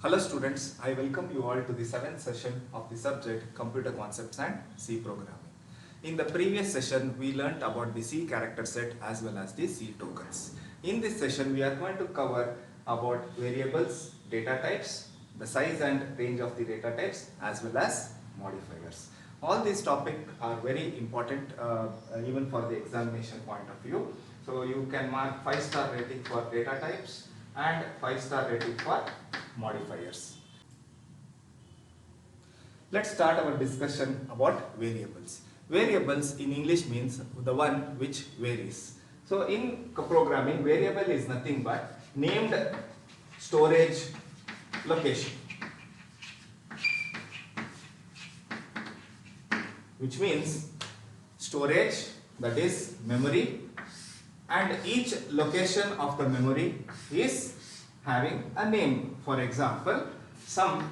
Hello students, I welcome you all to the 7th session of the subject Computer Concepts and C Programming. In the previous session, we learnt about the C character set as well as the C tokens. In this session, we are going to cover about variables, data types, the size and range of the data types as well as modifiers. All these topics are very important even for the examination point of view. So you can mark 5-star rating for data types and 5-star rating for modifiers. Let's start our discussion about variables. Variables in English means the one which varies. So in programming, variable is nothing but named storage location, which means storage, that is memory, and each location of the memory is having a name. For example, sum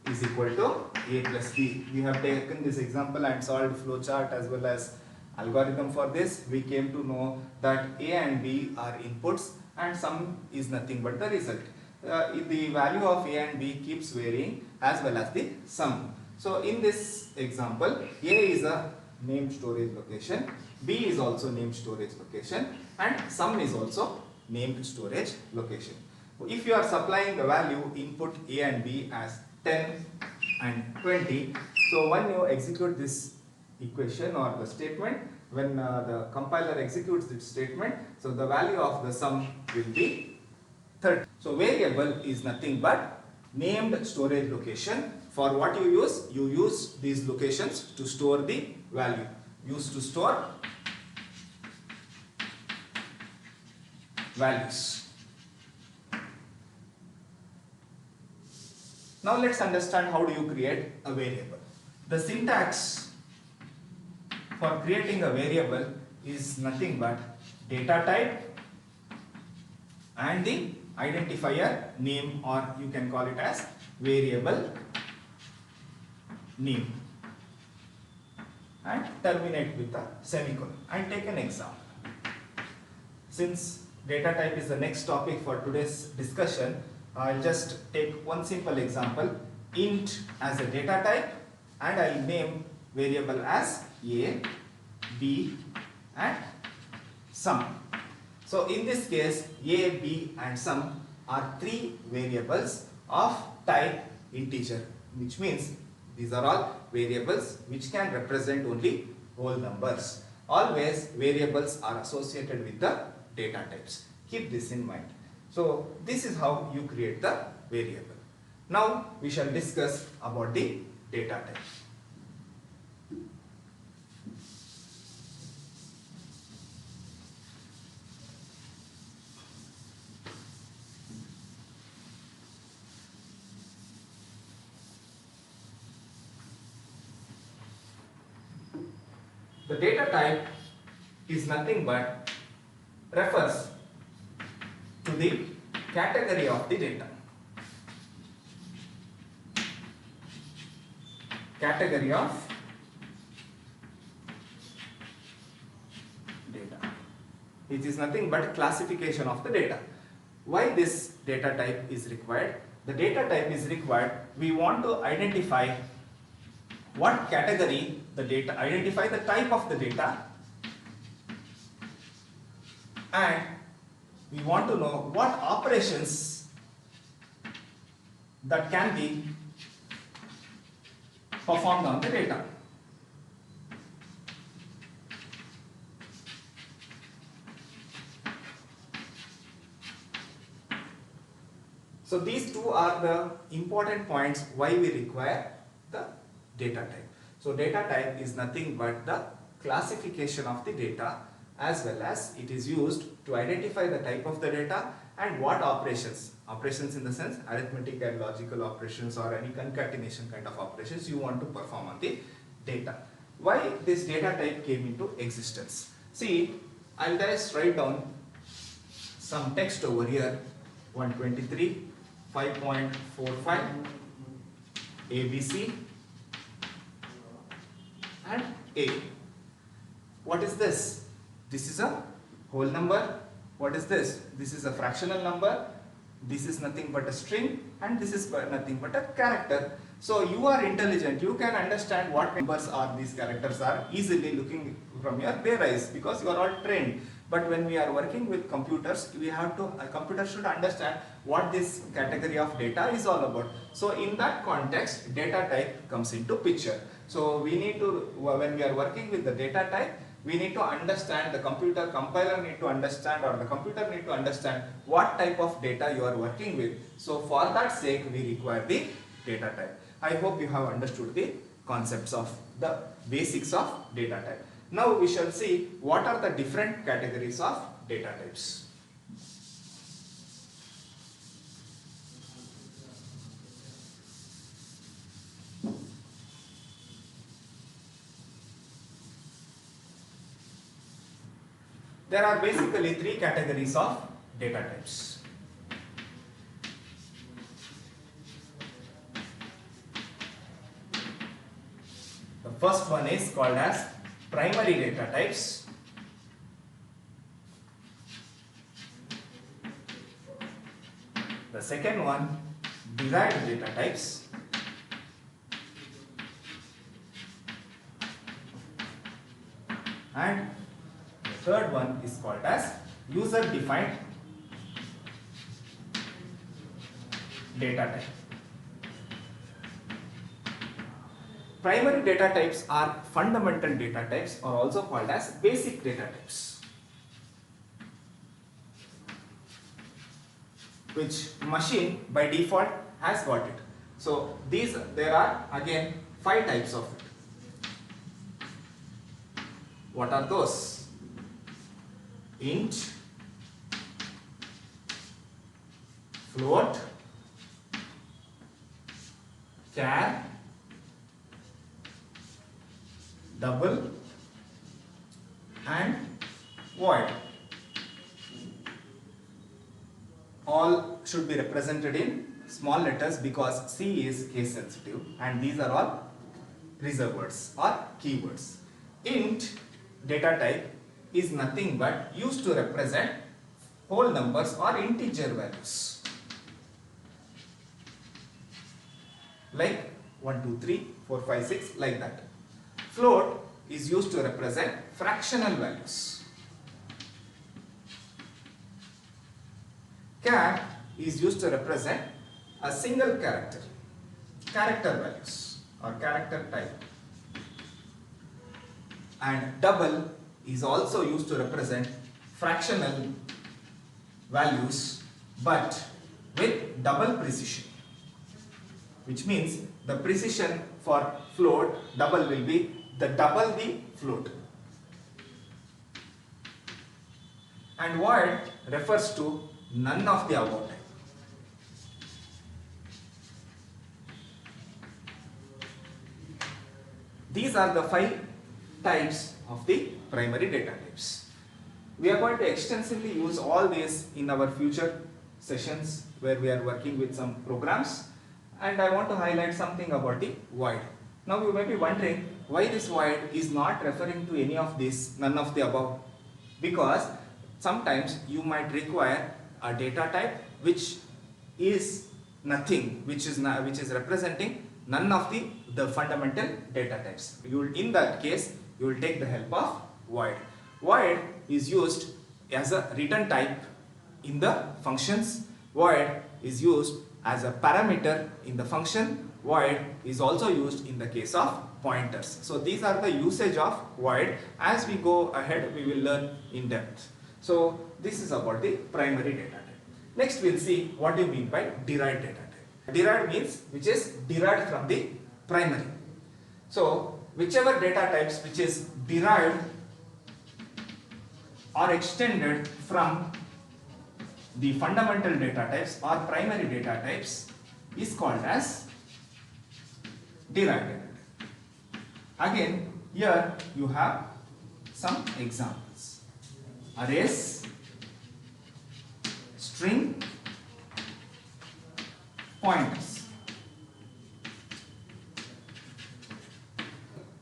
is equal to a plus b. We have taken this example and solved flowchart as well as algorithm for this. We came to know that a and b are inputs and sum is nothing but the result. The value of a and b keeps varying as well as the sum. So in this example, a is a named storage location, b is also named storage location, and sum is also named storage location. If you are supplying the value input a and b as 10 and 20, so when you execute this equation or the statement, when the compiler executes this statement, so the value of the sum will be 30. So variable is nothing but named storage location. For what you use these locations to store the value. Used to store values. Now let's understand how do you create a variable. The syntax for creating a variable is nothing but data type and the identifier name, or you can call it as variable name, and terminate with a semicolon. And take an example. Since data type is the next topic for today's discussion, I'll just take one simple example, int as a data type, and I'll name variable as a, b and sum. So in this case, a, b and sum are three variables of type integer, which means these are all variables which can represent only whole numbers. Always variables are associated with the data types. Keep this in mind. So this is how you create the variable. Now we shall discuss about the data type. The data type is nothing but refers to the category of the data. Category of data. It is nothing but classification of the data. Why this data type is required? The data type is required. We want to identify what category the data, identify the type of the data, and we want to know what operations that can be performed on the data. So these two are the important points why we require the data type. So data type is nothing but the classification of the data, as well as it is used to identify the type of the data and what operations in the sense arithmetic and logical operations or any concatenation kind of operations you want to perform on the data. Why this data type came into existence? See, I'll just write down some text over here. 123, 5.45, ABC and A. What is this? This is a whole number. What is this? This is a fractional number. this is nothing but a string, and this is nothing but a character. So you are intelligent, you can understand what numbers are, these characters are easily looking from your bare eyes, because you are all trained. But when we are working with computers, we have to, a computer should understand what this category of data is all about. So in that context, data type comes into picture. So we need to, when we are working with the data type, we need to understand, the compiler need to understand, or the computer need to understand what type of data you are working with. So for that sake, we require the data type. I hope you have understood the concepts of the basics of data type. Now we shall see what are the different categories of data types. There are basically three categories of data types. The first one is called as primary data types. The second one, derived data types. And the third one is called as user defined data type. Primary data types are fundamental data types, or also called as basic data types, which machine by default has got it. So there are again 5 types of it. What are those? Int, float, char, double, and void. All should be represented in small letters because C is case sensitive, and these are all reserved words or keywords. Int data type is nothing but used to represent whole numbers or integer values, like 1, 2, 3, 4, 5, 6, like that. Float is used to represent fractional values. Char is used to represent a single character values or character type. And double is also used to represent fractional values, but with double precision, which means the precision for float double will be double the float. And void refers to none of the above type. These are the 5 types of the primary data types. We are going to extensively use all these in our future sessions where we are working with some programs, and I want to highlight something about the void. Now you may be wondering why this void is not referring to any of this, none of the above, because sometimes you might require a data type which is nothing, which is representing none of the fundamental data types. In that case, you will take the help of void. Void is used as a return type in the functions. Void is used as a parameter in the function. Void is also used in the case of pointers. So these are the usage of void. As we go ahead, we will learn in depth. So this is about the primary data type. Next we will see what you mean by derived data type. Derived means which is derived from the primary. So whichever data types which is derived or extended from the fundamental data types or primary data types is called as derived data type. Again, here you have some examples: arrays, string, pointers.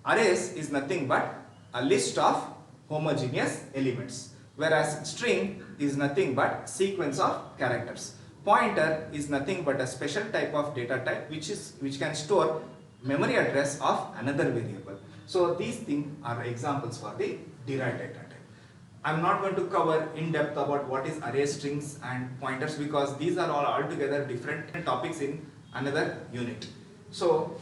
Arrays is nothing but a list of homogeneous elements, whereas string is nothing but sequence of characters. Pointer is nothing but a special type of data type which can store memory address of another variable. So these things are examples for the derived data type. I am not going to cover in depth about what is array strings and pointers because these are all altogether different topics in another unit. So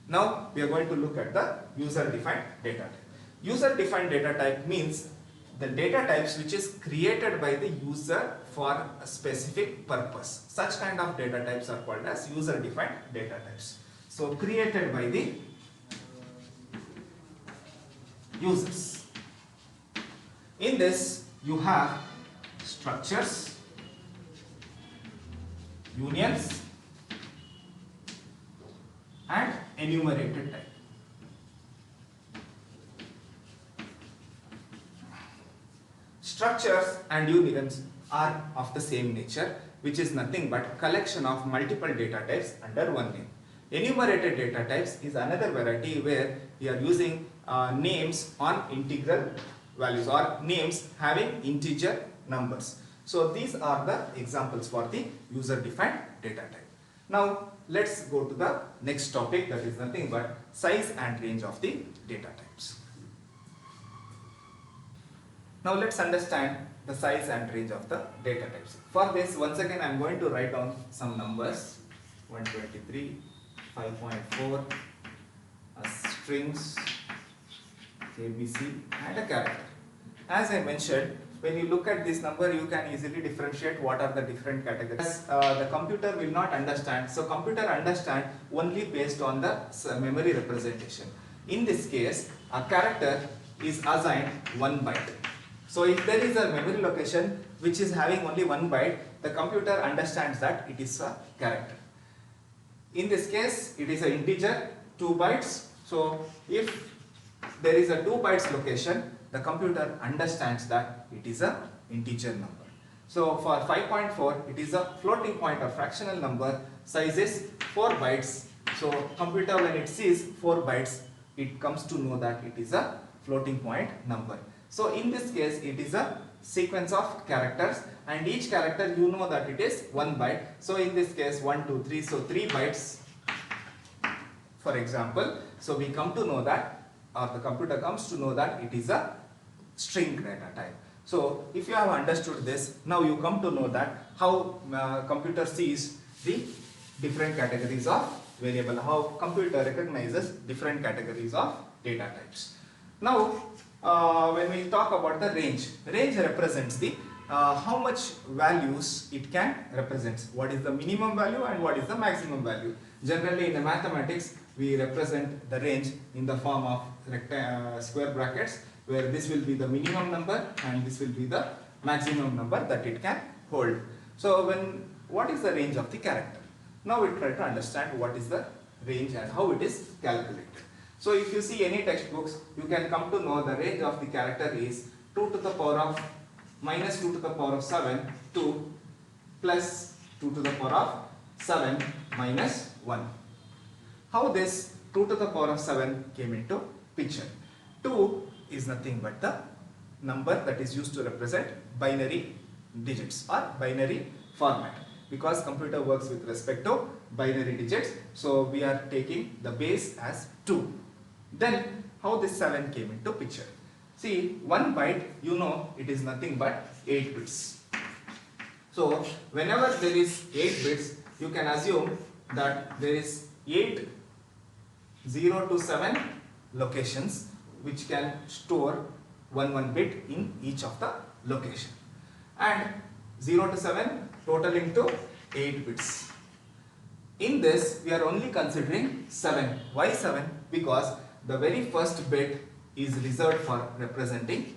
now we are going to look at the user defined data type. User defined data type means the data types which is created by the user for a specific purpose. Such kind of data types are called as user defined data types. So created by the users. In this you have structures, unions and enumerated type. Structures and unions are of the same nature, which is nothing but collection of multiple data types under one name. Enumerated data types is another variety where we are using names on integral values or names having integer numbers. So these are the examples for the user defined data type. Now let's go to the next topic, that is nothing but size and range of the data types. Now let's understand the size and range of the data types. For this, once again I am going to write down some numbers: 123, 5.4, strings, ABC and a character. As I mentioned, when you look at this number, you can easily differentiate what are the different categories. The computer will not understand, so computer understand only based on the memory representation. In this case, a character is assigned 1 byte. So if there is a memory location which is having only 1 byte, the computer understands that it is a character. In this case, it is an integer 2 bytes. So if there is a 2 bytes location, the computer understands that it is a integer number. So for 5.4, it is a floating point or fractional number. Size is 4 bytes. So computer, when it sees 4 bytes, it comes to know that it is a floating point number. So in this case, it is a sequence of characters, and each character you know that it is 1 byte. So in this case 1, 2, 3, so 3 bytes for example. So we come to know that, or the computer comes to know that it is a string data type. So if you have understood this, now you come to know that how computer sees the different categories of variable, how computer recognizes different categories of data types. Now when we talk about the range represents the how much values it can represent. What is the minimum value and what is the maximum value. Generally in the mathematics, we represent the range in the form of square brackets, where this will be the minimum number and this will be the maximum number that it can hold. So what is the range of the character? Now we try to understand what is the range and how it is calculated. So if you see any textbooks, you can come to know the range of the character is 2 to the power of minus 2 to the power of 7 to plus 2 to the power of 7 minus 1. How this 2 to the power of 7 came into picture? 2 is nothing but the number that is used to represent binary digits or binary format, because computer works with respect to binary digits. So we are taking the base as 2. Then how this 7 came into picture? See, 1 byte, you know, it is nothing but 8 bits. So whenever there is 8 bits, you can assume that there is 8 0 to 7 locations which can store 1 bit in each of the location, and 0 to 7 totaling to 8 bits. In this we are only considering 7. Why 7? Because the very first bit is reserved for representing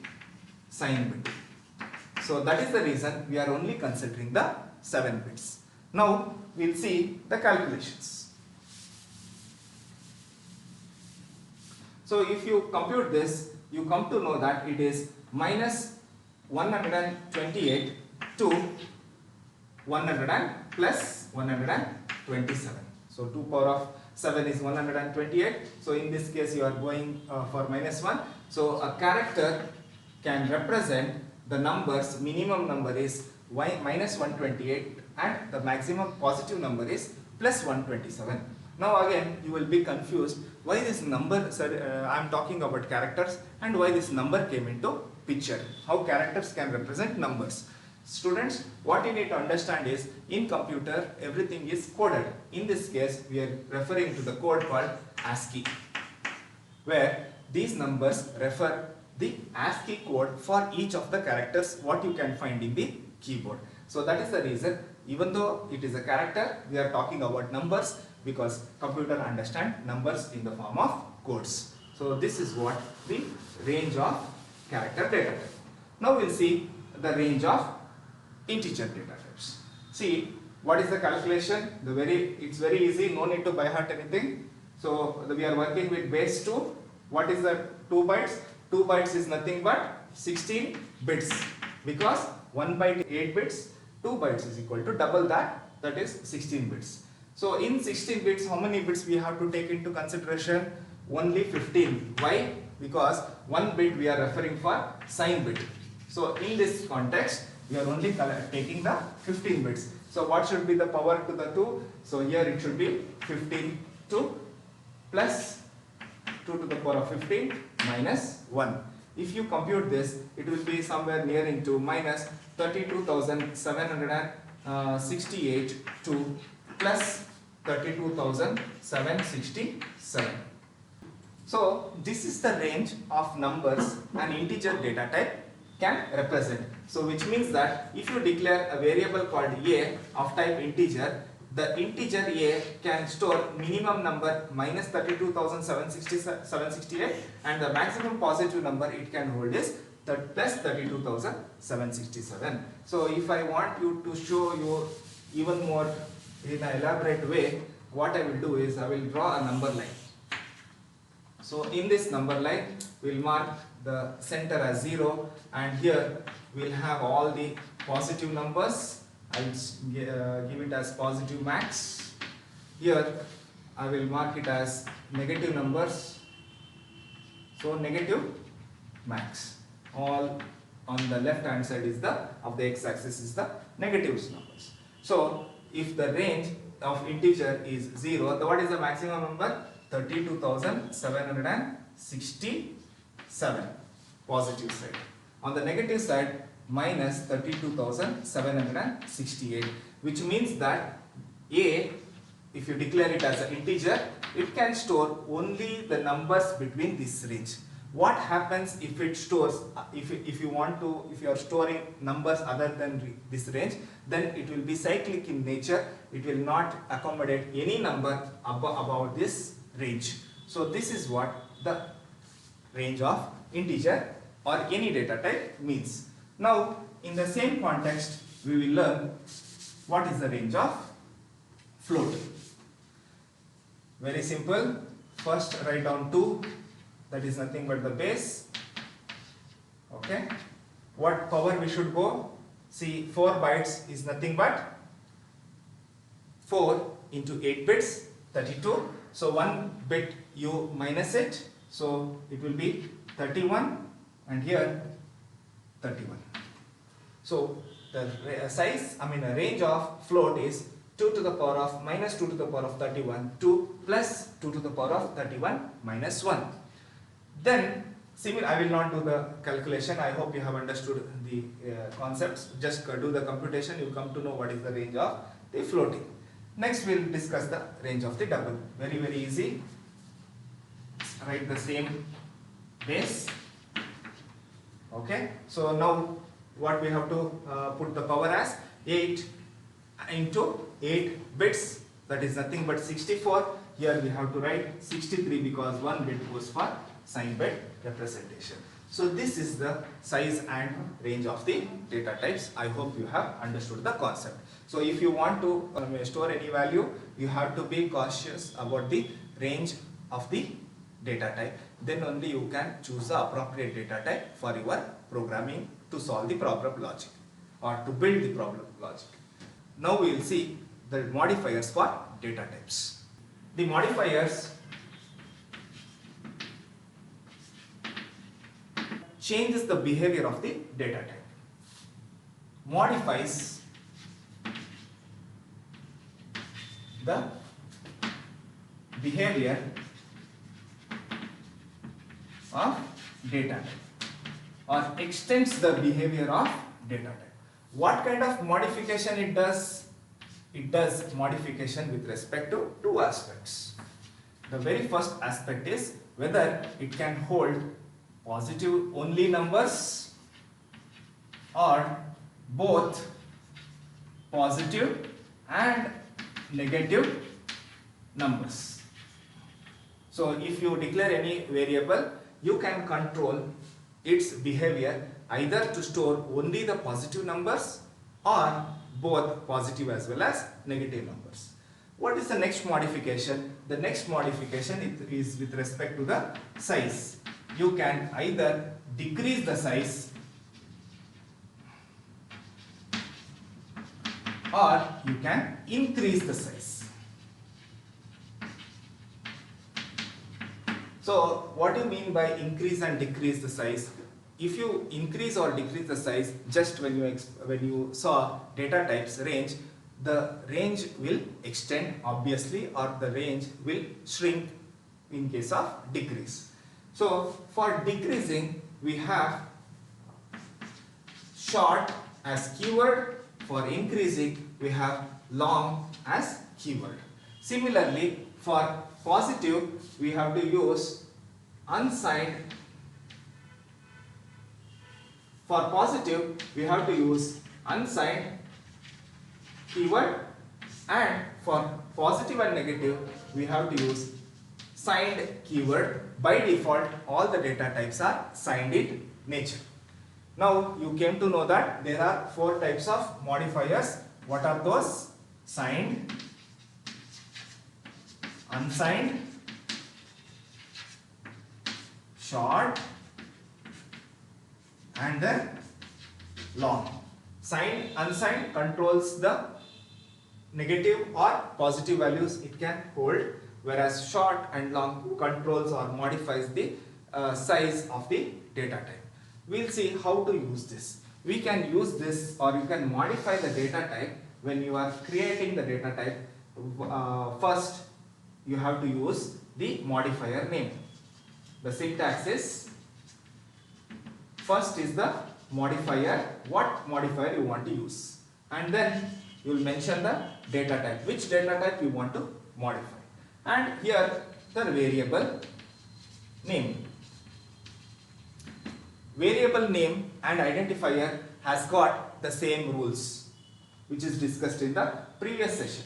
sign bit. So that is the reason we are only considering the 7 bits. Now we will see the calculations. So if you compute this, you come to know that it is minus 128 to 100 and plus 127. So 2 power of 7 is 128. So in this case you are going for minus 1. So a character can represent the numbers, minimum number is minus 128 and the maximum positive number is plus 127. Now again you will be confused why this number, I am talking about characters, and why this number came into picture, how characters can represent numbers. Students, what you need to understand is in computer everything is coded. In this case we are referring to the code called ASCII, where these numbers refer the ASCII code for each of the characters what you can find in the keyboard. So that is the reason, even though it is a character, we are talking about numbers because computer understand numbers in the form of codes. So this is what the range of character data type. Now we will see the range of integer data types. See what is the calculation? It's very easy, no need to by heart anything. So we are working with base 2. What is the 2 bytes? 2 bytes is nothing but 16 bits, because 1 byte 8 bits, 2 bytes is equal to double that, that is 16 bits. So in 16 bits, how many bits we have to take into consideration? Only 15. Why? Because 1 bit we are referring for sign bit. So in this context, we are only taking the 15 bits. So what should be the power to the 2? So here it should be 15 2 plus 2 to the power of 15 minus 1. If you compute this, it will be somewhere nearing to minus 32,768 to plus 32,767. So this is the range of numbers an integer data type can represent. So which means that if you declare a variable called a of type integer, the integer a can store minimum number minus 32,768 and the maximum positive number it can hold is plus 32,767. So if I want you to show you even more in an elaborate way, what I will do is I will draw a number line. So in this number line we will mark the center as 0, and here we will have all the positive numbers. I will give it as positive max. Here I will mark it as negative numbers, so negative max. All on the left hand side is the of the x-axis is the negative numbers. So if the range of integer is 0, what is the maximum number? 32,767 positive side. On the negative side, minus 32,768, which means that a, if you declare it as an integer, it can store only the numbers between this range. What happens if it stores, if you are storing numbers other than this range, then it will be cyclic in nature. It will not accommodate any number above this range. So this is what the range of integer or any data type means. Now in the same context we will learn what is the range of float. Very simple. First write down 2, that is nothing but the base. Okay, what power we should go? See, 4 bytes is nothing but 4 into 8 bits, 32. So 1 bit you minus it, so it will be 31, and here 31. So the range of float is 2 to the power of minus 2 to the power of 31 to plus 2 to the power of 31 minus 1. Then similar, I will not do the calculation. I hope you have understood the concepts. Just do the computation, you come to know what is the range of the floating. Next we will discuss the range of the double. Very easy. Write the same base. Okay. So now what we have to put the power as 8 into 8 bits, that is nothing but 64. Here we have to write 63 because 1 bit goes for sign bit representation. So this is the size and range of the data types. I hope you have understood the concept. So if you want to store any value, you have to be cautious about the range of the data type. Then only you can choose the appropriate data type for your programming to solve the problem logic or to build the problem logic. Now we will see the modifiers for data types. The modifiers changes the behavior of the data type. modifies the behavior of data type or extends the behavior of data type. What kind of modification it does? It does modification with respect to two aspects. The very first aspect is whether it can hold positive only numbers or both positive and negative numbers. So if you declare any variable, you can control its behavior either to store only the positive numbers or both positive as well as negative numbers. What is the next modification? The next modification is with respect to the size. You can either decrease the size or you can increase the size. So what do you mean by increase and decrease the size? If you increase or decrease the size, just when you saw data types range, the range will extend obviously or the range will shrink in case of decrease. So for decreasing we have short as keyword, for increasing we have long as keyword. Similarly for positive we have to use unsigned. For positive we have to use unsigned keyword, and for positive and negative we have to use signed keyword. By default all the data types are signed in nature. Now you came to know that there are four types of modifiers. What are those? Signed, unsigned, short and then long. Signed, unsigned controls the negative or positive values it can hold, whereas short and long controls or modifies the size of the data type. We'll see how to use this. We can use this, or you can modify the data type when you are creating the data type. First you have to use the modifier name. The syntax is, first is the modifier, what modifier you want to use, and then you will mention the data type, which data type you want to modify, and here the variable name. Variable name and identifier has got the same rules which is discussed in the previous session.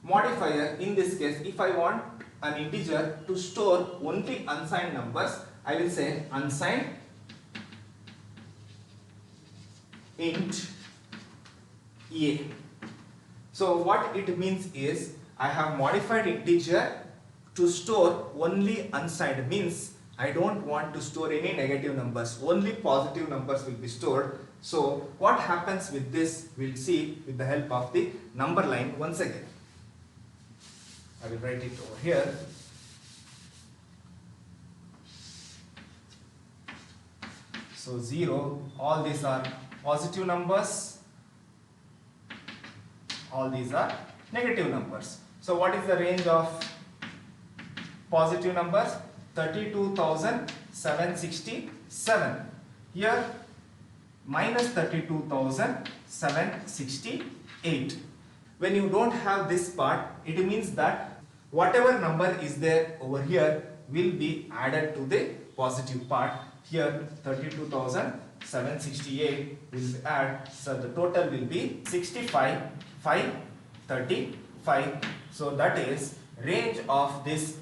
Modifier, in this case, if I want an integer to store only unsigned numbers, I will say unsigned int a. So what it means is I have modified integer to store only unsigned, means I don't want to store any negative numbers, only positive numbers will be stored. So what happens with this, we'll see with the help of the number line once again. I will write it over here. So 0, all these are positive numbers, all these are negative numbers. So what is the range of positive numbers? 32,767. Here minus 32,768. When you don't have this part, it means that whatever number is there over here will be added to the positive part. Here 32,768 will be added, so the total will be 65,535. So that is range of this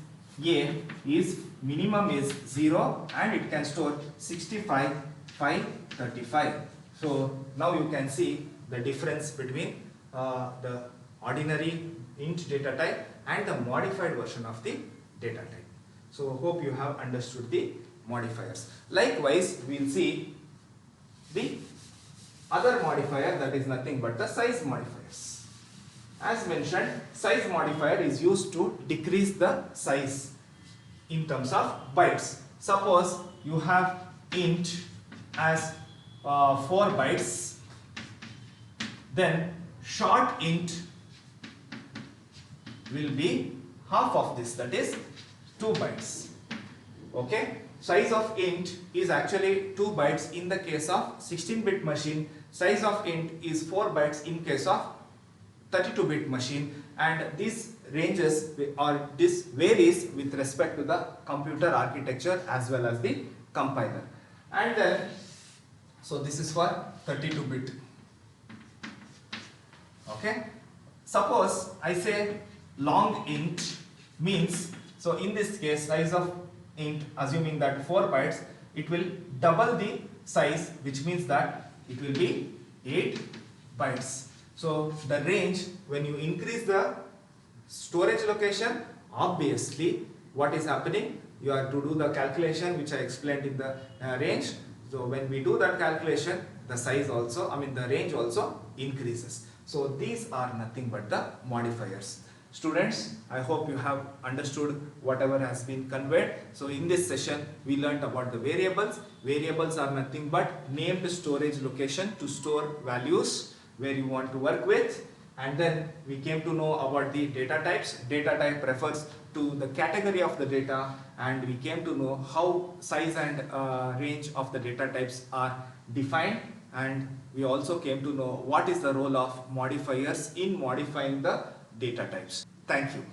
A is minimum is 0 and it can store 65,535. So now you can see the difference between the ordinary int data type and the modified version of the data type. So hope you have understood the modifiers. Likewise, we will see the other modifier, that is nothing but the size modifiers. As mentioned, size modifier is used to decrease the size in terms of bytes. Suppose you have int as 4 bytes then short int will be half of this, that is 2 bytes. Okay, size of int is actually 2 bytes in the case of 16-bit machine, size of int is 4 bytes in case of 32-bit machine, and this ranges or this varies with respect to the computer architecture as well as the compiler. And then, so this is for 32-bit. Okay, suppose I say long int means, so in this case size of int, assuming that 4 bytes, it will double the size, which means that it will be 8 bytes. So the range, when you increase the storage location, obviously what is happening, you have to do the calculation which I explained in the range. So when we do that calculation, the size also, the range also increases. So these are nothing but the modifiers. Students, I hope you have understood whatever has been conveyed. So in this session, we learnt about the variables. Variables are nothing but named storage location to store values where you want to work with. And then we came to know about the data types. Data type refers to the category of the data, and we came to know how size and range of the data types are defined, and we also came to know what is the role of modifiers in modifying the data types. Thank you.